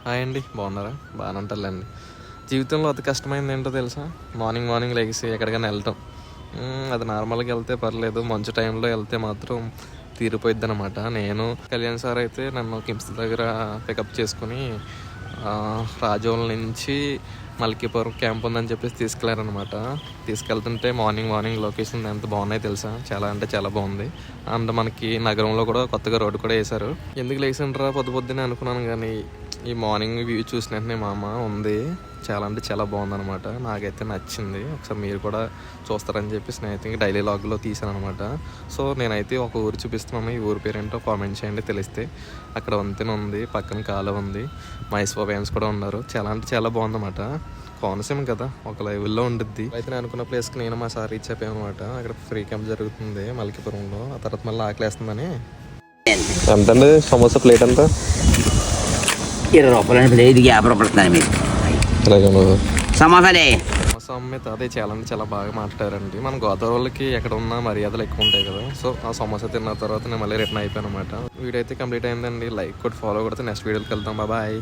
Hi అండి, బాగున్నారా? బాగానే ఉంటారులేండి. జీవితంలో అతి కష్టమైనది ఏంటో తెలుసా? మార్నింగ్ లెగిసి ఎక్కడికైనా వెళ్ళటం. అది నార్మల్గా వెళ్తే పర్లేదు, మంచు టైంలో వెళ్తే మాత్రం తీరిపోయిద్ది అనమాట. నేను కళ్యాణ్ సార్ అయితే నన్ను కిమ్స్ దగ్గర పికప్ చేసుకుని రాజోల నుంచి మల్కీపురం క్యాంప్ ఉందని చెప్పేసి తీసుకెళ్లారనమాట. తీసుకెళ్తుంటే మార్నింగ్ లొకేషన్ ఎంత బాగున్నాయి తెలుసా? చాలా అంటే చాలా బాగుంది. అండ్ మనకి నగరంలో కూడా కొత్తగా రోడ్డు కూడా వేశారు. ఎందుకు లేచిండ్రా పొద్దునే అనుకున్నాను, కానీ ఈ మార్నింగ్ వ్యూ చూసిన వెంటనే మా అమ్మ ఉంది. చాలా అంటే చాలా బాగుందనమాట. నాకైతే నచ్చింది. ఒకసారి మీరు కూడా చూస్తారని చెప్పేసి నేనైతే డైలీ లాగ్లో తీసాను అనమాట. సో నేనైతే ఒక ఊరు చూపిస్తున్నాను. ఈ ఊరి పేరేంటో కామెంట్ చేయండి తెలిస్తే. అక్కడ వంతెన ఉంది, పక్కన కాలువ ఉంది, మైసూర్ ఫ్యాన్స్ కూడా ఉన్నారు. చాలా అంటే చాలా బాగుందన్నమాట. కోనసీమ కదా, ఒక లెవెల్లో ఉండిద్ది. అయితే నేను అనుకున్న ప్లేస్కి నేను మా సార్ రీచ్ అయిపోయామన్నమాట. అక్కడ ఫ్రీ క్యాంప్ జరుగుతుంది మల్కీపురంలో. ఆ తర్వాత మళ్ళీ ఆకలేస్తుందని. ఎంతండి సమోసా ప్లేట్ అంతా? 20 రూపాయలు ప్లేట్, 50 రూపాయలు ఇస్తున్నాను మీకు. సమోసాలే అమ్మే అదే చాలా అంటే చాలా బాగా మాట్లాడారండి. మన గోదావరి వాళ్ళకి ఎక్కడ ఉన్నా మర్యాదలు ఎక్కువ ఉంటాయి కదా. సో ఆ సమోసా తిన్న తర్వాత నేను మళ్ళీ రిటర్న్ అయిపోయాను అనమాట. వీడియో అయితే కంప్లీట్ అయిందండి. లైక్ కొట్టి ఫాలో కొడితే నెక్స్ట్ వీడియోకి వెళ్తాం. బాయ్.